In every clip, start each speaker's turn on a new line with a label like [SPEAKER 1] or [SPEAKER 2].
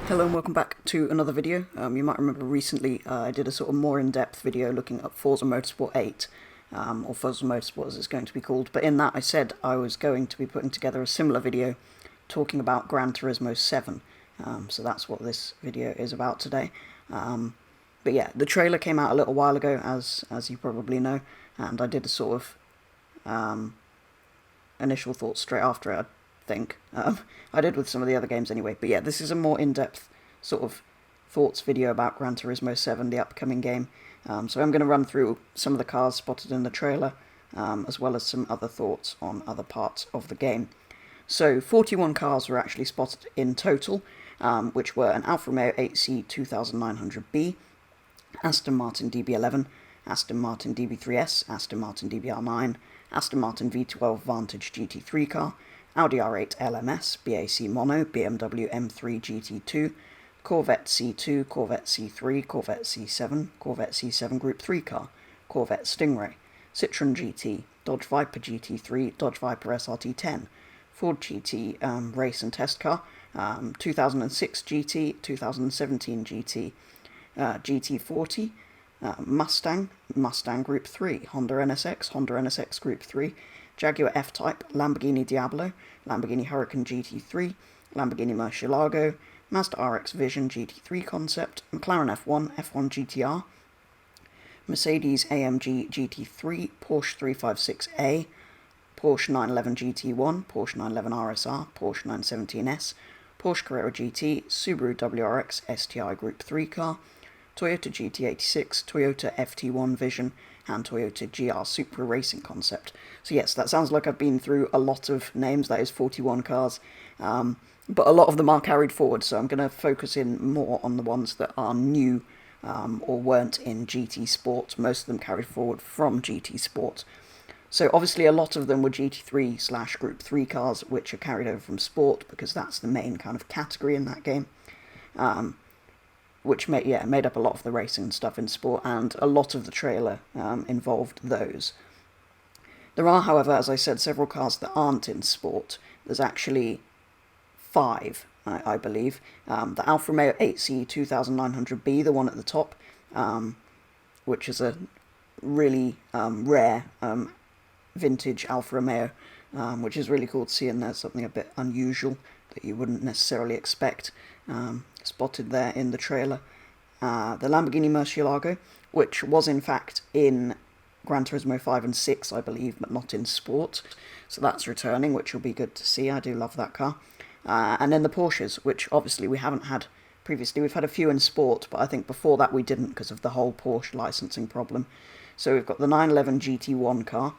[SPEAKER 1] Hello and welcome back to another video. You might remember recently I did a sort of more in-depth video looking at Forza Motorsport 8, or Forza Motorsport as it's going to be called, but in that I said I was going to be putting together a similar video talking about Gran Turismo 7, so that's what this video is about today. But yeah, the trailer came out a little while ago, as you probably know, and I did a sort of initial thoughts straight after it, I think. I did with some of the other games anyway, but yeah, this is a more in-depth sort of thoughts video about Gran Turismo 7, the upcoming game. So I'm going to run through some of the cars spotted in the trailer, as well as some other thoughts on other parts of the game. So 41 cars were actually spotted in total, which were an Alfa Romeo 8C 2900B, Aston Martin DB11, Aston Martin DB3S, Aston Martin DBR9, Aston Martin V12 Vantage GT3 car, Audi R8 LMS, BAC Mono, BMW M3 GT2, Corvette C2, Corvette C3, Corvette C7, Corvette C7 Group 3 car, Corvette Stingray, Citroen GT, Dodge Viper GT3, Dodge Viper SRT10, Ford GT race and test car, 2006 GT, 2017 GT, GT40, Mustang Group 3, Honda NSX Group 3, Jaguar F-Type, Lamborghini Diablo, Lamborghini Huracan GT3, Lamborghini Murcielago, Mazda RX Vision GT3 concept, McLaren F1, F1 GTR, Mercedes AMG GT3, Porsche 356A, Porsche 911 GT1, Porsche 911 RSR, Porsche 917S, Porsche Carrera GT, Subaru WRX STI Group 3 car, Toyota GT86, Toyota FT1 Vision, and Toyota GR Supra Racing Concept. So yes, that sounds like I've been through a lot of names, that is 41 cars, but a lot of them are carried forward, so I'm going to focus in more on the ones that are new or weren't in GT Sport. Most of them carried forward from GT Sport. So obviously a lot of them were GT3 / Group 3 cars, which are carried over from Sport, because that's the main kind of category in that game. Which made up a lot of the racing and stuff in Sport, and a lot of the trailer involved those. There are, however, as I said, several cars that aren't in Sport. There's actually 5, I believe. The Alfa Romeo 8C 2900B, the one at the top, which is a really rare vintage Alfa Romeo, which is really cool to see, and there's something a bit unusual that you wouldn't necessarily expect spotted there in the trailer. The Lamborghini Murcielago, which was in fact in Gran Turismo 5 and 6, I believe, but not in Sport. So that's returning, which will be good to see. I do love that car. And then the Porsches, which obviously we haven't had previously. We've had a few in Sport, but I think before that we didn't because of the whole Porsche licensing problem. So we've got the 911 GT1 car,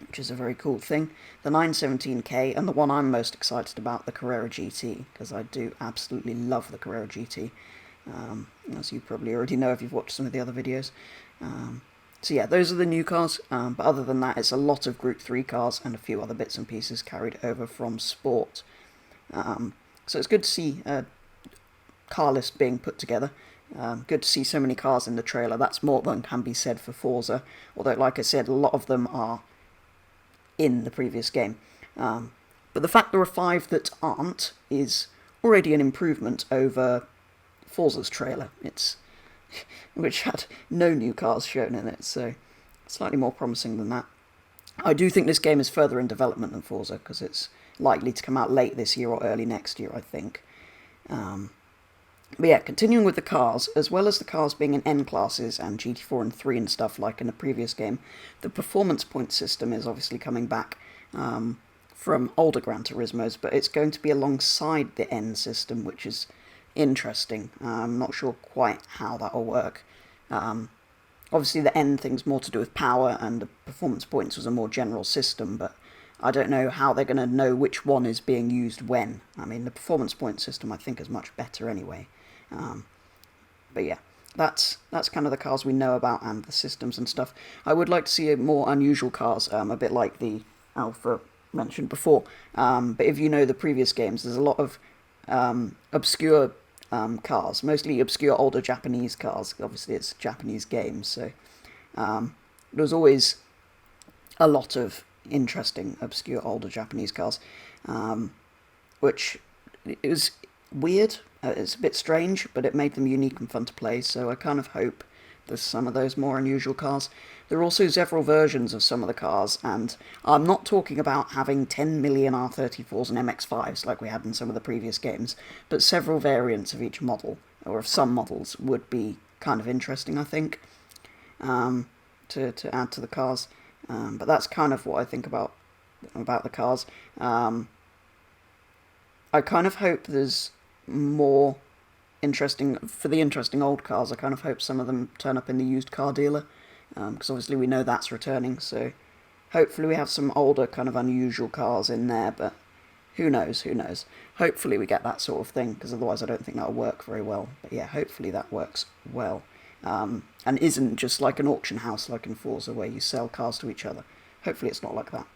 [SPEAKER 1] which is a very cool thing, the 917K, and the one I'm most excited about, the Carrera GT, because I do absolutely love the Carrera GT, as you probably already know if you've watched some of the other videos. So yeah, those are the new cars, but other than that, it's a lot of Group 3 cars and a few other bits and pieces carried over from Sport. So it's good to see a car list being put together. Good to see so many cars in the trailer. That's more than can be said for Forza, although like I said, a lot of them are in the previous game. But the fact there are 5 that aren't is already an improvement over Forza's trailer, which had no new cars shown in it, so slightly more promising than that. I do think this game is further in development than Forza, because it's likely to come out late this year or early next year, I think. But yeah, continuing with the cars, as well as the cars being in N classes and GT4 and 3 and stuff like in the previous game, the performance point system is obviously coming back from older Gran Turismos, but it's going to be alongside the N system, which is interesting. I'm not sure quite how that will work. Obviously the N thing's more to do with power, and the performance points was a more general system, but I don't know how they're going to know which one is being used when. I mean, the performance point system I think is much better anyway. But yeah, that's kind of the cars we know about and the systems and stuff. I would like to see more unusual cars, a bit like the Alfa mentioned before. But if you know the previous games, there's a lot of obscure cars, mostly obscure older Japanese cars. Obviously it's Japanese games, so there's always a lot of interesting obscure older Japanese cars, which is weird. It's a bit strange, but it made them unique and fun to play, so I kind of hope there's some of those more unusual cars. There are also several versions of some of the cars, and I'm not talking about having 10 million R34s and MX5s like we had in some of the previous games, but several variants of each model, or of some models, would be kind of interesting, I think, to add to the cars. But that's kind of what I think about the cars. I kind of hope there's more interesting old cars. I kind of hope some of them turn up in the used car dealer, because obviously we know that's returning. So hopefully we have some older kind of unusual cars in there, but who knows? Who knows? Hopefully we get that sort of thing, because otherwise I don't think that'll work very well. But yeah, hopefully that works well, and isn't just like an auction house like in Forza where you sell cars to each other. Hopefully it's not like that.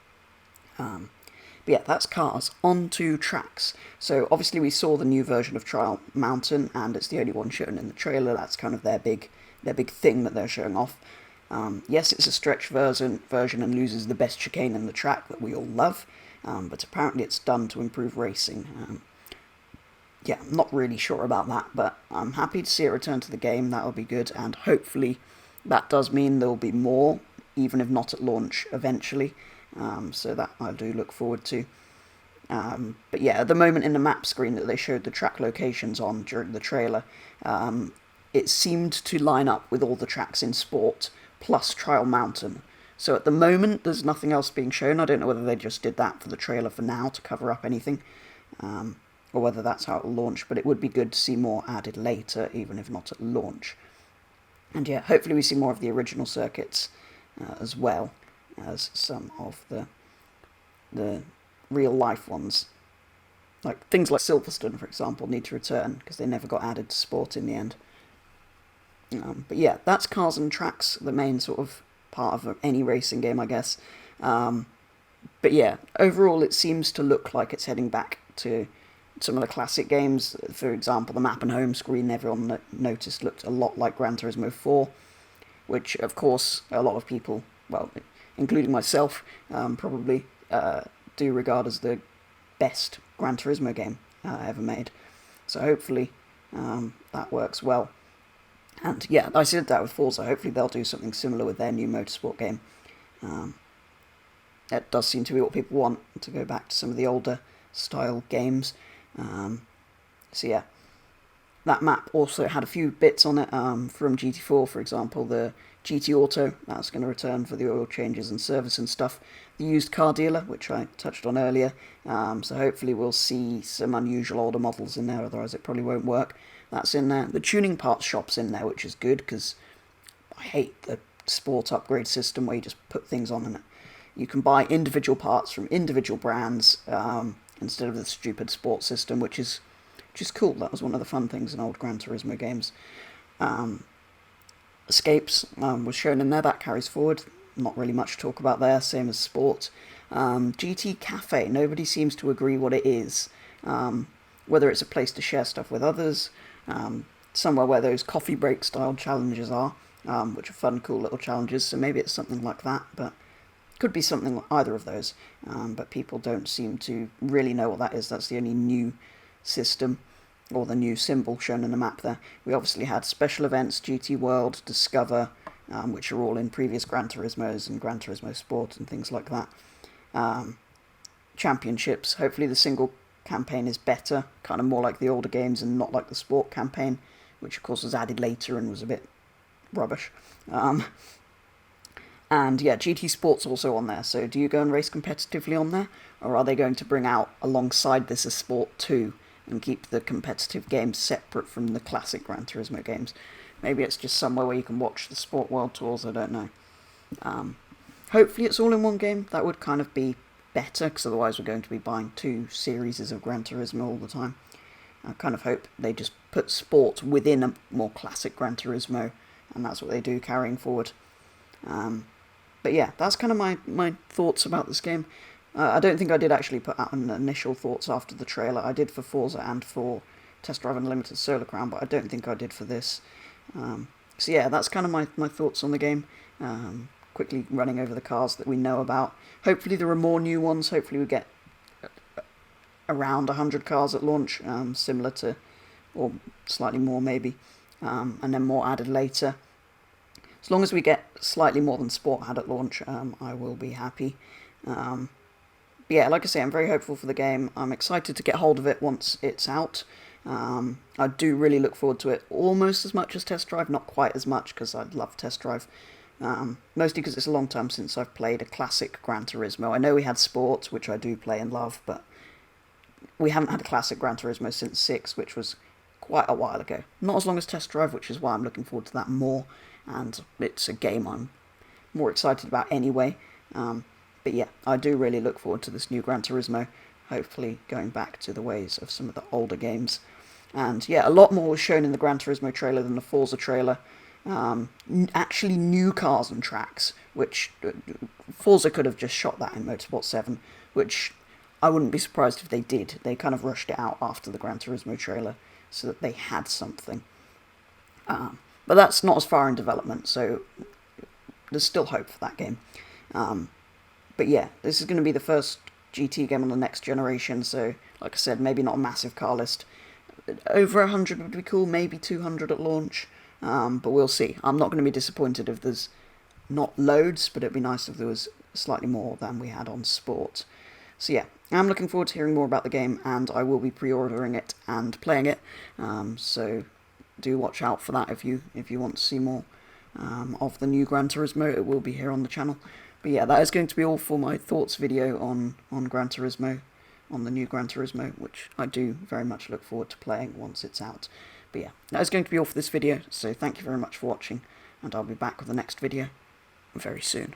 [SPEAKER 1] But yeah, that's cars. On to tracks. So obviously we saw the new version of Trial Mountain, and it's the only one shown in the trailer. That's kind of their big thing that they're showing off. Yes, it's a stretch version and loses the best chicane in the track that we all love, but apparently it's done to improve racing. Yeah, I'm not really sure about that, but I'm happy to see it return to the game. That'll be good, and hopefully that does mean there'll be more, even if not at launch eventually. So that I do look forward to. But yeah, at the moment in the map screen that they showed the track locations on during the trailer, it seemed to line up with all the tracks in Sport plus Trial Mountain. So at the moment there's nothing else being shown. I don't know whether they just did that for the trailer for now to cover up anything, or whether that's how it will launch, but it would be good to see more added later, even if not at launch. And yeah, hopefully we see more of the original circuits as well as some of the real life ones. Like things like Silverstone, for example, need to return because they never got added to Sport in the end. But yeah, that's cars and tracks, the main sort of part of any racing game, I guess. But yeah, overall it seems to look like it's heading back to some of the classic games. For example, the map and home screen, everyone noticed, looked a lot like Gran Turismo 4, which of course a lot of people, well, including myself, probably do regard as the best Gran Turismo game ever made. So hopefully that works well. And yeah, I said that with Forza. Hopefully they'll do something similar with their new motorsport game. It does seem to be what people want, to go back to some of the older style games. So yeah, that map also had a few bits on it from GT4, for example, the GT Auto, that's going to return for the oil changes and service and stuff. The used car dealer, which I touched on earlier, so hopefully we'll see some unusual older models in there, otherwise it probably won't work. That's in there. The tuning parts shop's in there, which is good, because I hate the sport upgrade system where you just put things on and you can buy individual parts from individual brands instead of the stupid sport system, which is cool. That was one of the fun things in old Gran Turismo games. Escapes was shown in there, that carries forward. Not really much to talk about there, same as Sport. GT Cafe, nobody seems to agree what it is. Whether it's a place to share stuff with others, somewhere where those coffee break style challenges are, which are fun, cool little challenges, so maybe it's something like that, but could be something like either of those. But people don't seem to really know what that is. That's the only new system, or the new symbol shown in the map there. We obviously had special events, GT World, Discover, which are all in previous Gran Turismos and Gran Turismo Sport and things like that. Championships, hopefully the single campaign is better, kind of more like the older games and not like the Sport campaign, which of course was added later and was a bit rubbish. And yeah, GT Sport's also on there, so do you go and race competitively on there, or are they going to bring out alongside this a Sport 2 and keep the competitive games separate from the classic Gran Turismo games? Maybe it's just somewhere where you can watch the Sport World Tours, I don't know. Hopefully it's all in one game. That would kind of be better, because otherwise we're going to be buying two series of Gran Turismo all the time. I kind of hope they just put Sport within a more classic Gran Turismo, and that's what they do carrying forward. But yeah, that's kind of my thoughts about this game. I don't think I did actually put out an initial thoughts after the trailer. I did for Forza and for Test Drive Unlimited Solar Crown, but I don't think I did for this. So yeah, that's kind of my thoughts on the game. Quickly running over the cars that we know about. Hopefully there are more new ones. Hopefully we get around 100 cars at launch, similar to, or slightly more maybe, and then more added later. As long as we get slightly more than Sport had at launch, I will be happy. But yeah, like I say, I'm very hopeful for the game. I'm excited to get hold of it once it's out. I do really look forward to it almost as much as Test Drive, not quite as much because I'd love Test Drive. Mostly because it's a long time since I've played a classic Gran Turismo. I know we had Sport, which I do play and love, but we haven't had a classic Gran Turismo since 6, which was quite a while ago. Not as long as Test Drive, which is why I'm looking forward to that more, and it's a game I'm more excited about anyway. But yeah, I do really look forward to this new Gran Turismo, hopefully going back to the ways of some of the older games. And yeah, a lot more was shown in the Gran Turismo trailer than the Forza trailer. Actually new cars and tracks, which Forza could have just shot that in Motorsport 7, which I wouldn't be surprised if they did. They kind of rushed it out after the Gran Turismo trailer so that they had something. But that's not as far in development, so there's still hope for that game. But yeah, this is going to be the first GT game on the next generation, so like I said, maybe not a massive car list. Over 100 would be cool, maybe 200 at launch, but we'll see. I'm not going to be disappointed if there's not loads, but it'd be nice if there was slightly more than we had on Sport. So yeah, I'm looking forward to hearing more about the game, and I will be pre-ordering it and playing it, so do watch out for that if you want to see more of the new Gran Turismo. It will be here on the channel. But yeah, that is going to be all for my thoughts video on Gran Turismo, on the new Gran Turismo, which I do very much look forward to playing once it's out. But yeah, that is going to be all for this video, so thank you very much for watching, and I'll be back with the next video very soon.